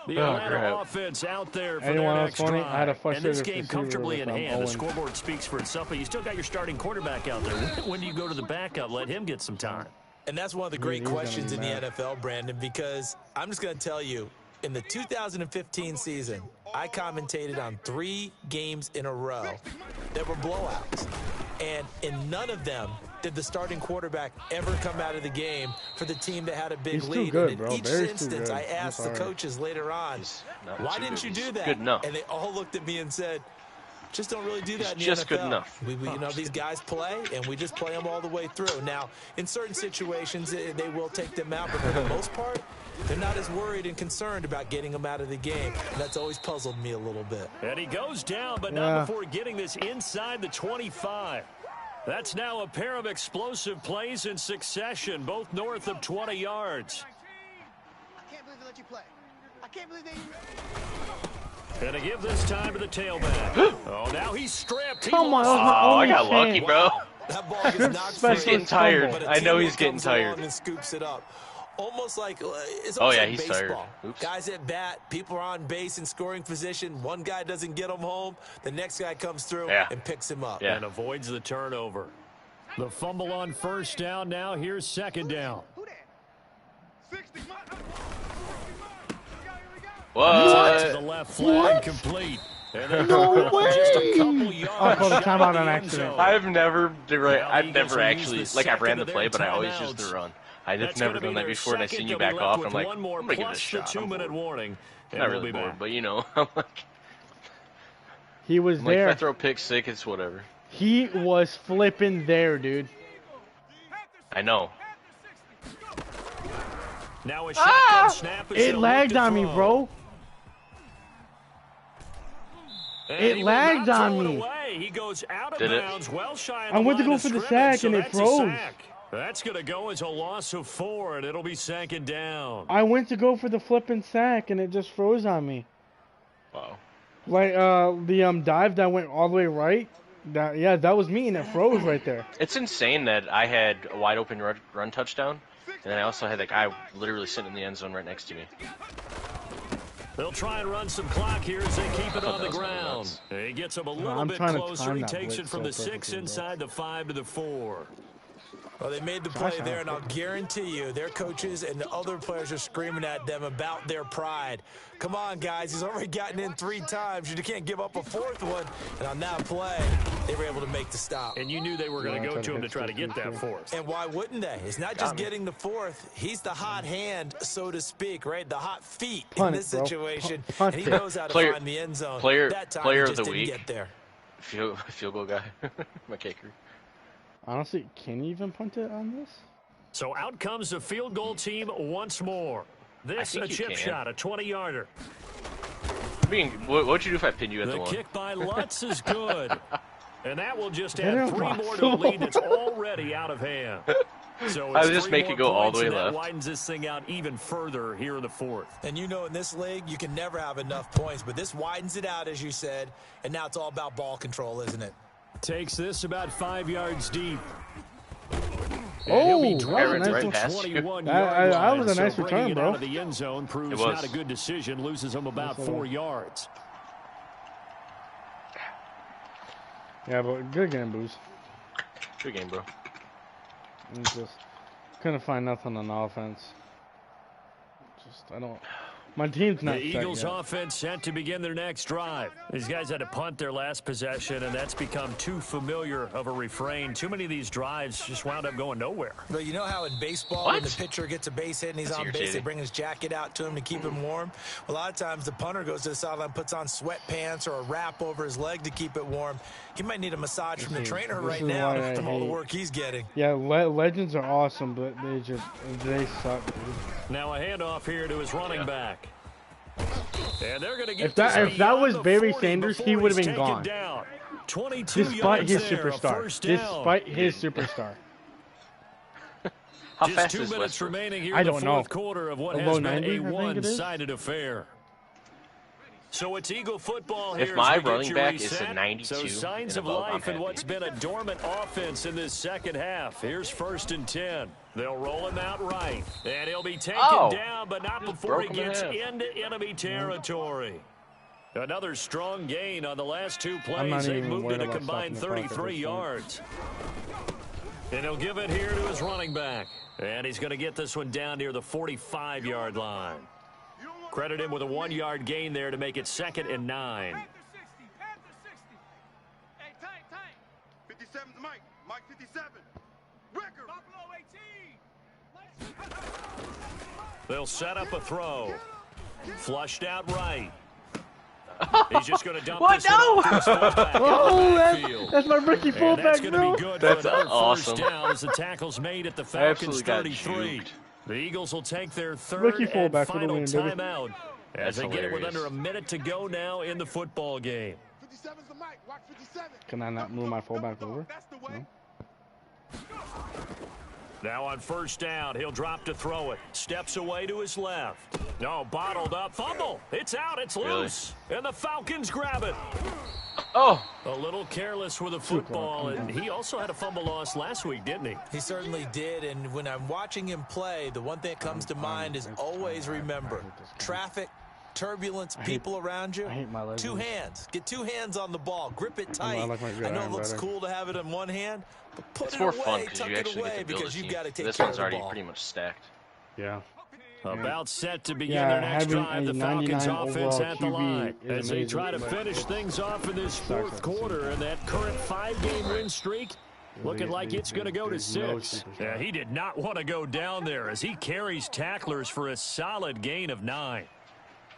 The Atlanta offense out there for Anyone their else next funny? drive. I had a and this game comfortably in hand. The scoreboard speaks for itself, but you still got your starting quarterback out there. When do you go to the backup? Let him get some time. And that's one of the great questions in the NFL, Brandon, because I'm just going to tell you, in the 2015 season, I commentated on 3 games in a row that were blowouts. And in none of them did the starting quarterback ever come out of the game for the team that had a big lead. Good, and in each instance, I asked the coaches later on, why didn't you do that? Good enough. And they all looked at me and said, just don't really do that in the just NFL. Good enough. We you know, these guys play, and we just play them all the way through. Now, in certain situations, they will take them out, but for the most part, they're not as worried and concerned about getting them out of the game. And that's always puzzled me a little bit. And he goes down, but not before getting this inside the 25. That's now a pair of explosive plays in succession, both north of 20 yards. I can't believe they let you play. I can't believe they... And to give this time to the tailback. Oh, now he's stripped. Come on. Oh, I got lucky, bro. That ball gets knocked free. He's getting tired. I know he's getting tired. And scoops it up. Almost like it's almost like he's baseball. tired. Oops. Guys at bat, people are on base in scoring position. One guy doesn't get him home. The next guy comes through and picks him up. And avoids the turnover. The fumble on 1st down. Now here's 2nd down. What? To the left flag, complete. No way! Just a couple yards. I'll call the time out on accident. I've never actually, like, I ran the play, but I always used the run. I've never done that before, and I seen you back off. I'm like, I'm going to give it a shot. I'm bored. Warning. Not really bored, but you know, I'm like, he was there. Like, if I throw a pick six, it's whatever. He was flipping there, dude. I know. Now a shotgun snap. It lagged on me, bro. It lagged on me. He goes out of bounds, well shy of I went to go for the sack, and it froze. That's going to go as a loss of 4, and it'll be 2nd down. I went to go for the flipping sack, and it just froze on me. Wow. Like, the dive that went all the way right, that was me, and it froze right there. It's insane that I had a wide open run touchdown, and then I also had that guy literally sitting in the end zone right next to me. They'll try and run some clock here as they keep it on the ground. He gets him a little bit closer. He takes it from the 6 inside the 5 to the 4. Well, they made the play there, and I'll guarantee you their coaches and the other players are screaming at them about their pride. Come on, guys. He's already gotten in 3 times. You can't give up a 4th one. And on that play, they were able to make the stop. And you knew they were going to go to him to try to get that fourth. And why wouldn't they? It's not just getting the fourth. He's the hot hand, so to speak, right? The hot feet in this situation. And he knows how to find the end zone. Player of the week. Get there. Field goal guy. My kicker. Honestly, can you even punt it on this? So out comes the field goal team once more. This a chip shot, a 20-yarder. What would you do if I pinned you at the one? The kick by Lutz is good. And that will just add 3 more to a lead that's already out of hand. So I would just make it go all the way left. That widens this thing out even further here in the fourth. And you know, in this league, you can never have enough points, but this widens it out, as you said, and now it's all about ball control, isn't it? Takes this about 5 yards deep. Oh, that was a nice pass. That was a nice return, bro. Out of the end zone proves not a good decision. Loses him about 4 yards. Yeah, but good game, Booze. Good game, bro. Just couldn't find nothing on offense. My team's not set yet. The Eagles offense set to begin their next drive. These guys had to punt their last possession, and that's become too familiar of a refrain. Too many of these drives just wound up going nowhere. But you know how in baseball, when the pitcher gets a base hit and he's on base, they bring his jacket out to him to keep him warm? A lot of times the punter goes to the sideline, puts on sweatpants or a wrap over his leg to keep it warm. He might need a massage from the trainer right now from all the work he's getting. Yeah, legends are awesome, but they suck, dude. Now a handoff here to his running back. And they're going to get if that was Barry Sanders, he would have been gone. Despite his superstar. How Just fast 2 is minutes Westbrook? remaining here in the fourth quarter of what has been a one-sided affair. So it's Eagle football here. If my running back is a 92, so signs of life in what's been a dormant offense in this second half. Here's 1st and 10. They'll roll him out right, and he'll be taken down, but not before he gets into enemy territory. Another strong gain on the last 2 plays. They moved it a combined 33 yards. And he'll give it here to his running back, and he's going to get this one down near the 45-yard line. Credit him with a 1-yard gain there to make it 2nd and 9. Hey, tight. 57's Mike. Mike 57. Ricker. Buffalo 18. They'll set up a throw. Flushed out right. He's just going to dump this one off to his fullback. That's my rookie fullback, that's going to be good. That's awesome. First down as the tackle's made at the Falcons 33. The Eagles will take their 3rd and final timeout as they get it with under a minute to go now in the football game. 57's the mic. Watch 57. Can I not move my fullback over? No? Now on 1st down, he'll drop to throw it. Steps away to his left. No, bottled up. Fumble. It's out. It's loose. And the Falcons grab it. Oh. A little careless with the football, and he also had a fumble loss last week, didn't he? He certainly did, and when I'm watching him play, the one thing that comes to mind is always remember, traffic, turbulence, people around you, 2 hands. Get 2 hands on the ball. Grip it tight. I know it looks cool to have it in one hand, but put it away, tuck it away, because you've got to take care of the ball. This one's already pretty much stacked. Yeah. About set to begin their next drive, the Falcons offense at the line as they try to finish things off in this fourth quarter, and that current 5-game win streak looking like it's going to go to 6. Yeah, he did not want to go down there as he carries tacklers for a solid gain of 9.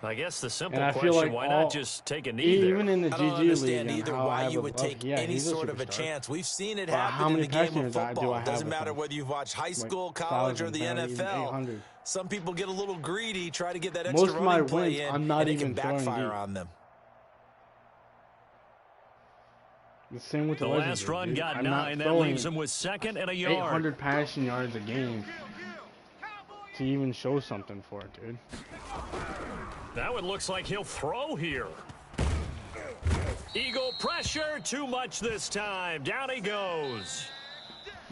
I guess the simple question, why not just take a knee there? Even in the GG I don't understand league, either why you would take any sort of a chance. We've seen it happen in the game of football. It doesn't matter whether you've watched high school, college, or the NFL. Some people get a little greedy, try to get that extra running play in, and it can backfire on them. The same with the last run got 9. That leaves him with 2nd and a yard. 800 passing yards a game to even show something for it, dude. Now it looks like he'll throw here. Eagle pressure, too much this time. Down he goes.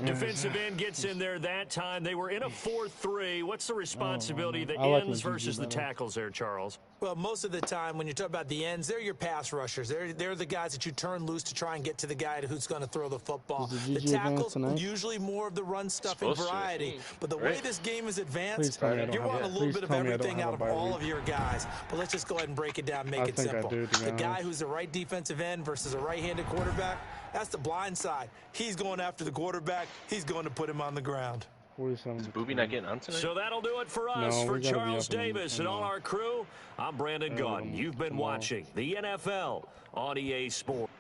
Defensive end gets in there that time. They were in a 4-3. What's the responsibility, the ends versus the tackles there, Charles? Well, most of the time when you talk about the ends, they're your pass rushers. They're the guys that you turn loose to try and get to the guy who's going to throw the football. The tackles, usually more of the run stuff and variety. But the way this game is advanced, you want a little bit of everything out of all of your guys. But let's just go ahead and break it down and make it simple. The guy who's the right defensive end versus a right-handed quarterback, That's the blind side. He's going after the quarterback. He's going to put him on the ground. Is Booby not getting on tonight? So that'll do it for us. For Charles Davis and all our crew, I'm Brandon Gaudin. You've been watching the NFL on EA Sports.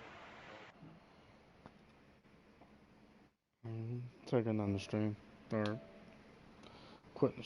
Taking on the stream or quitting.